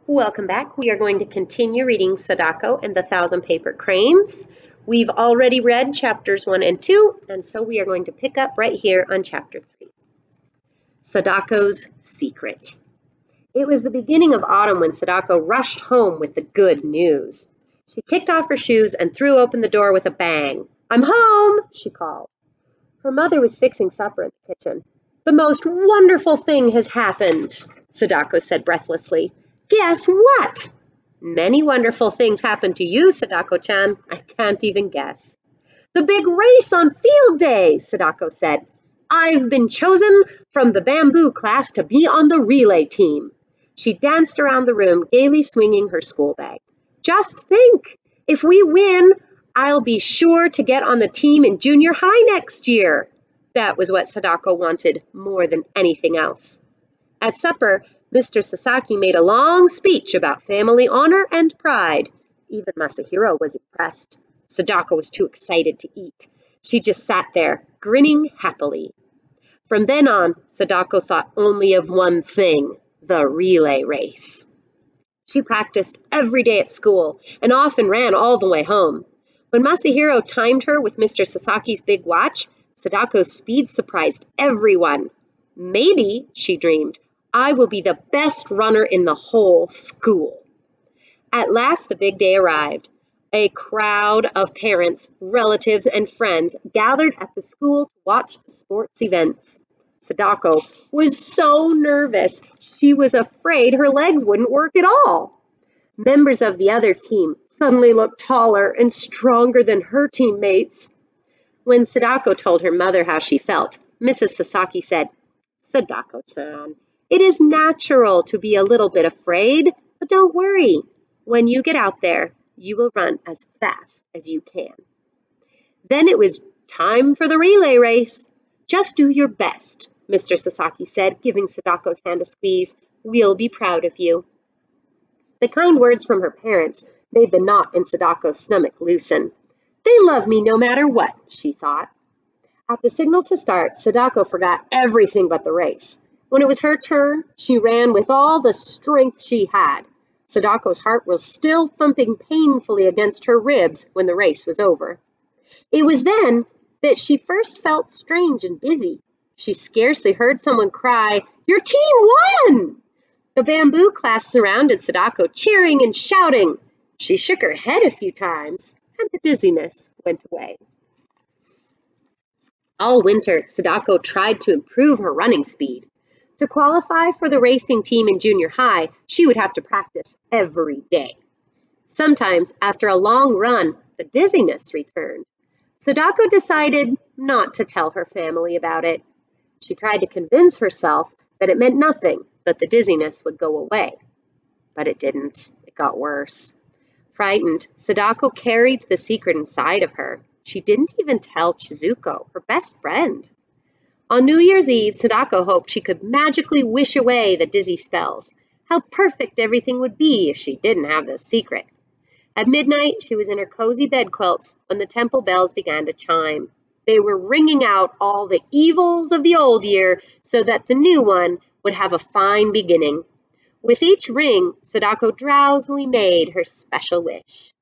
Welcome back. We are going to continue reading Sadako and the Thousand Paper Cranes. We've already read chapters 1 and 2, and so we are going to pick up right here on chapter 3. Sadako's Secret. It was the beginning of autumn when Sadako rushed home with the good news. She kicked off her shoes and threw open the door with a bang. "I'm home," she called. Her mother was fixing supper in the kitchen. "The most wonderful thing has happened," Sadako said breathlessly. "Guess what?" "Many wonderful things happened to you, Sadako-chan. I can't even guess." "The big race on field day," Sadako said. "I've been chosen from the bamboo class to be on the relay team." She danced around the room, gaily swinging her school bag. "Just think, if we win, I'll be sure to get on the team in junior high next year." That was what Sadako wanted more than anything else. At supper, Mr. Sasaki made a long speech about family honor and pride. Even Masahiro was impressed. Sadako was too excited to eat. She just sat there, grinning happily. From then on, Sadako thought only of one thing, the relay race. She practiced every day at school and often ran all the way home. When Masahiro timed her with Mr. Sasaki's big watch, Sadako's speed surprised everyone. "Maybe," she dreamed, "I will be the best runner in the whole school." At last the big day arrived. A crowd of parents, relatives, and friends gathered at the school to watch the sports events. Sadako was so nervous, she was afraid her legs wouldn't work at all. Members of the other team suddenly looked taller and stronger than her teammates. When Sadako told her mother how she felt, Mrs. Sasaki said, "Sadako-chan, it is natural to be a little bit afraid, but don't worry. When you get out there, you will run as fast as you can." Then it was time for the relay race. "Just do your best," Mr. Sasaki said, giving Sadako's hand a squeeze. "We'll be proud of you." The kind words from her parents made the knot in Sadako's stomach loosen. "They love me no matter what," she thought. At the signal to start, Sadako forgot everything but the race. When it was her turn, she ran with all the strength she had. Sadako's heart was still thumping painfully against her ribs when the race was over. It was then that she first felt strange and dizzy. She scarcely heard someone cry, "Your team won!" The bamboo class surrounded Sadako, cheering and shouting. She shook her head a few times, and the dizziness went away. All winter, Sadako tried to improve her running speed. To qualify for the racing team in junior high, she would have to practice every day. Sometimes, after a long run, the dizziness returned. Sadako decided not to tell her family about it. She tried to convince herself that it meant nothing, that the dizziness would go away. But it didn't. It got worse. Frightened, Sadako carried the secret inside of her. She didn't even tell Chizuko, her best friend. On New Year's Eve, Sadako hoped she could magically wish away the dizzy spells. How perfect everything would be if she didn't have this secret. At midnight, she was in her cozy bedquilts when the temple bells began to chime. They were ringing out all the evils of the old year so that the new one would have a fine beginning. With each ring, Sadako drowsily made her special wish.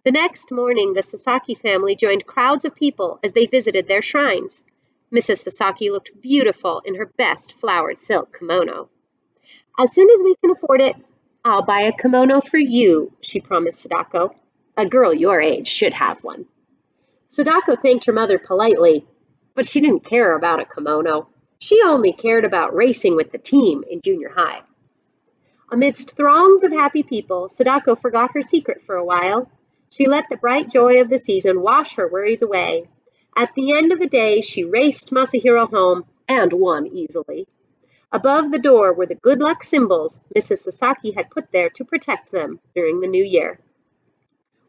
The next morning, the Sasaki family joined crowds of people as they visited their shrines. Mrs. Sasaki looked beautiful in her best flowered silk kimono. "As soon as we can afford it, I'll buy a kimono for you," she promised Sadako. "A girl your age should have one." Sadako thanked her mother politely, but she didn't care about a kimono. She only cared about racing with the team in junior high. Amidst throngs of happy people, Sadako forgot her secret for a while. She let the bright joy of the season wash her worries away. At the end of the day, she raced Masahiro home and won easily. Above the door were the good luck symbols Mrs. Sasaki had put there to protect them during the new year.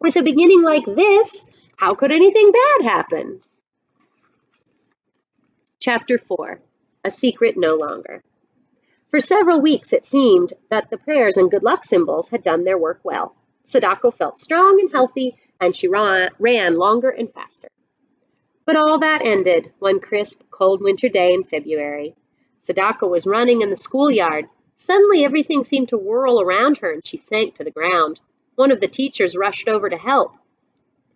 With a beginning like this, how could anything bad happen? Chapter 4. A Secret No Longer. For several weeks it seemed that the prayers and good luck symbols had done their work well. Sadako felt strong and healthy, and she ran longer and faster. But all that ended one crisp, cold winter day in February. Sadako was running in the schoolyard. Suddenly, everything seemed to whirl around her, and she sank to the ground. One of the teachers rushed over to help.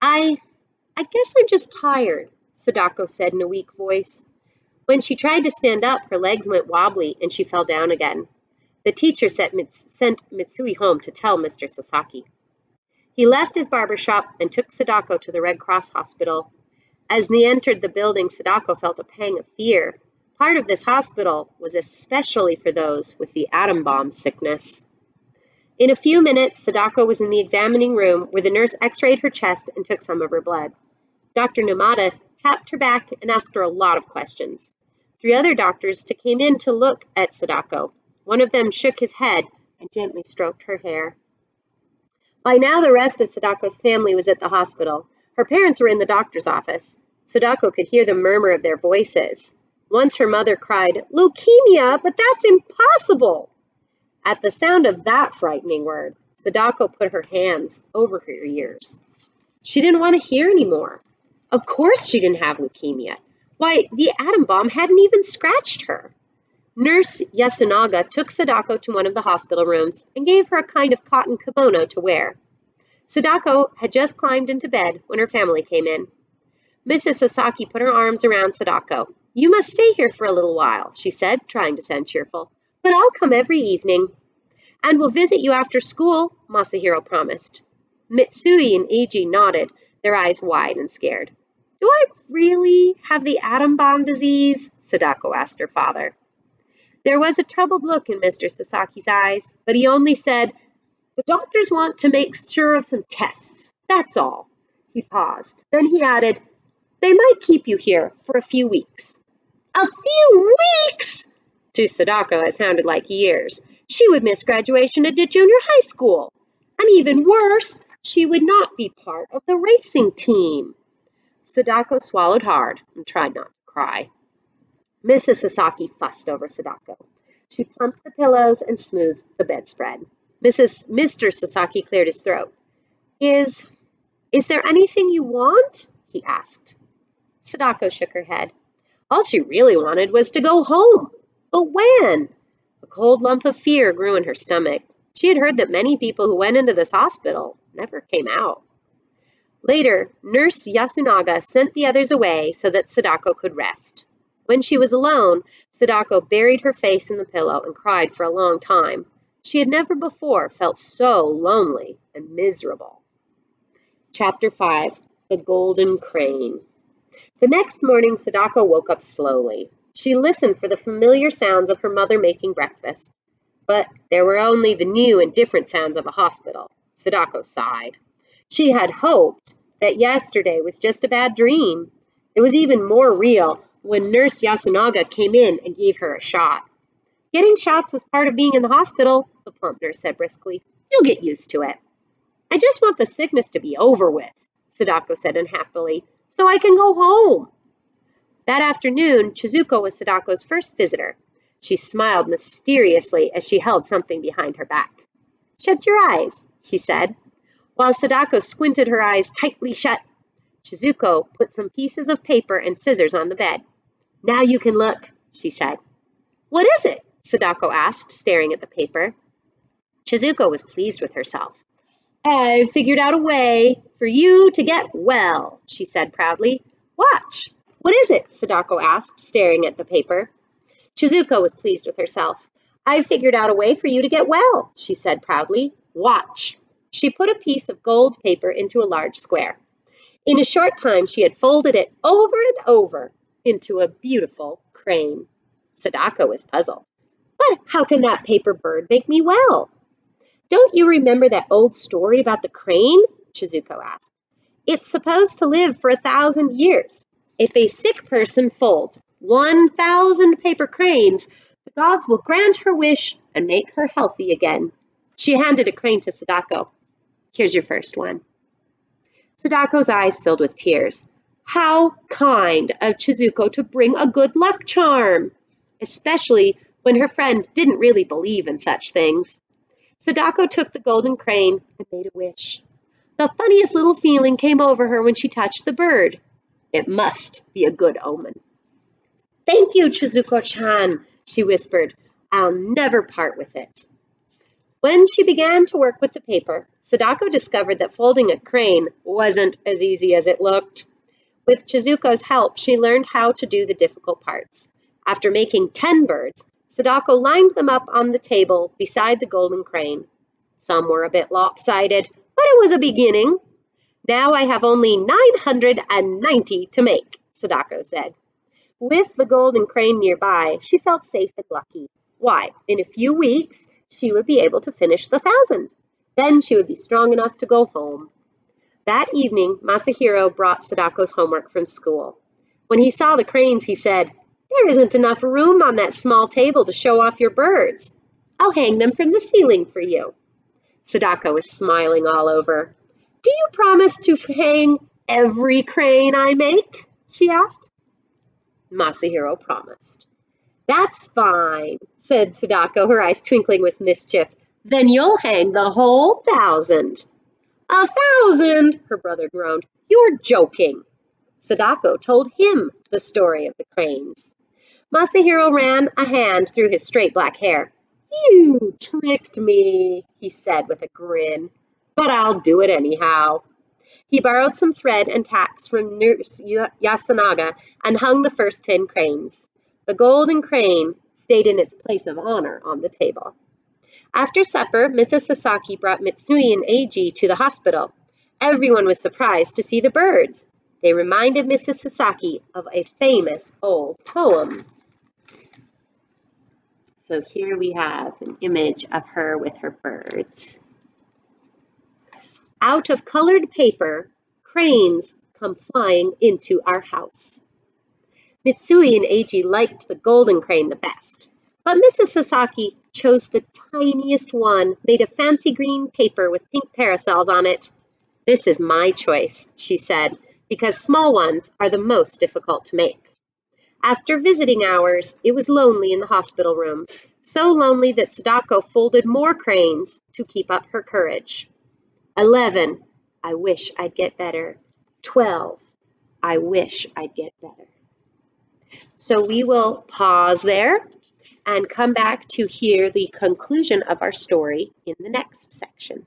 I guess I'm just tired, Sadako said in a weak voice. When she tried to stand up, her legs went wobbly, and she fell down again. The teacher sent Mitsui home to tell Mr. Sasaki. He left his barber shop and took Sadako to the Red Cross hospital. As they entered the building, Sadako felt a pang of fear. Part of this hospital was especially for those with the atom bomb sickness. In a few minutes, Sadako was in the examining room where the nurse x-rayed her chest and took some of her blood. Dr. Namada tapped her back and asked her a lot of questions. 3 other doctors came in to look at Sadako. One of them shook his head and gently stroked her hair. By now, the rest of Sadako's family was at the hospital. Her parents were in the doctor's office. Sadako could hear the murmur of their voices. Once her mother cried, "Leukemia, but that's impossible!" At the sound of that frightening word, Sadako put her hands over her ears. She didn't want to hear anymore. Of course she didn't have leukemia. Why, the atom bomb hadn't even scratched her. Nurse Yasunaga took Sadako to one of the hospital rooms and gave her a kind of cotton kimono to wear. Sadako had just climbed into bed when her family came in. Mrs. Sasaki put her arms around Sadako. "You must stay here for a little while," she said, trying to sound cheerful. "But I'll come every evening." "And we'll visit you after school," Masahiro promised. Mitsui and Eiji nodded, their eyes wide and scared. "Do I really have the atom bomb disease?" Sadako asked her father. There was a troubled look in Mr. Sasaki's eyes, but he only said, "The doctors want to make sure of some tests, that's all." He paused. Then he added, "They might keep you here for a few weeks." "A few weeks?" To Sadako, it sounded like years. She would miss graduation at the junior high school. And even worse, she would not be part of the racing team. Sadako swallowed hard and tried not to cry. Mrs. Sasaki fussed over Sadako. She plumped the pillows and smoothed the bedspread. Mr. Sasaki cleared his throat. Is there anything you want?" he asked. Sadako shook her head. All she really wanted was to go home. But when? A cold lump of fear grew in her stomach. She had heard that many people who went into this hospital never came out. Later, Nurse Yasunaga sent the others away so that Sadako could rest. When she was alone, Sadako buried her face in the pillow and cried for a long time. She had never before felt so lonely and miserable. Chapter 5, The Golden Crane. The next morning, Sadako woke up slowly. She listened for the familiar sounds of her mother making breakfast. But there were only the new and different sounds of a hospital. Sadako sighed. She had hoped that yesterday was just a bad dream. It was even more real when Nurse Yasunaga came in and gave her a shot. "Getting shots is part of being in the hospital," the plump nurse said briskly. "You'll get used to it." "I just want the sickness to be over with," Sadako said unhappily, "so I can go home." That afternoon, Chizuko was Sadako's first visitor. She smiled mysteriously as she held something behind her back. "Shut your eyes," she said. While Sadako squinted her eyes tightly shut, Chizuko put some pieces of paper and scissors on the bed. "Now you can look," she said. "What is it?" Sadako asked, staring at the paper. Chizuko was pleased with herself. "I've figured out a way for you to get well," she said proudly. "Watch." "What is it?" Sadako asked, staring at the paper. Chizuko was pleased with herself. "I've figured out a way for you to get well," she said proudly. "Watch." She put a piece of gold paper into a large square. In a short time, she had folded it over and over into a beautiful crane. Sadako was puzzled. "But how can that paper bird make me well?" "Don't you remember that old story about the crane?" Chizuko asked. "It's supposed to live for 1,000 years. If a sick person folds 1,000 paper cranes, the gods will grant her wish and make her healthy again." She handed a crane to Sadako. "Here's your first one." Sadako's eyes filled with tears. How kind of Chizuko to bring a good luck charm, especially when her friend didn't really believe in such things. Sadako took the golden crane and made a wish. The funniest little feeling came over her when she touched the bird. It must be a good omen. "Thank you, Chizuko-chan," she whispered. I'll never part with it. When she began to work with the paper, Sadako discovered that folding a crane wasn't as easy as it looked. With Chizuko's help, she learned how to do the difficult parts. After making 10 birds, Sadako lined them up on the table beside the golden crane. Some were a bit lopsided, but it was a beginning. Now I have only 990 to make, Sadako said. With the golden crane nearby, she felt safe and lucky. Why, in a few weeks, she would be able to finish the 1,000. Then she would be strong enough to go home. That evening, Masahiro brought Sadako's homework from school. When he saw the cranes, he said, "There isn't enough room on that small table to show off your birds. I'll hang them from the ceiling for you." Sadako was smiling all over. "Do you promise to hang every crane I make?" she asked. Masahiro promised. "That's fine," said Sadako, her eyes twinkling with mischief. "Then you'll hang the whole 1,000. 1,000, her brother groaned. "You're joking." Sadako told him the story of the cranes. Masahiro ran a hand through his straight black hair. "You tricked me," he said with a grin, "but I'll do it anyhow." He borrowed some thread and tacks from Nurse Yasunaga and hung the first 10 cranes. The golden crane stayed in its place of honor on the table. After supper, Mrs. Sasaki brought Mitsui and Eiji to the hospital. Everyone was surprised to see the birds. They reminded Mrs. Sasaki of a famous old poem. So here we have an image of her with her birds. Out of colored paper, cranes come flying into our house. Mitsui and Eiji liked the golden crane the best, but Mrs. Sasaki chose the tiniest one made of fancy green paper with pink parasols on it. "This is my choice," she said, "because small ones are the most difficult to make." After visiting hours, it was lonely in the hospital room, so lonely that Sadako folded more cranes to keep up her courage. 11, I wish I'd get better. 12, I wish I'd get better. So we will pause there and come back to hear the conclusion of our story in the next section.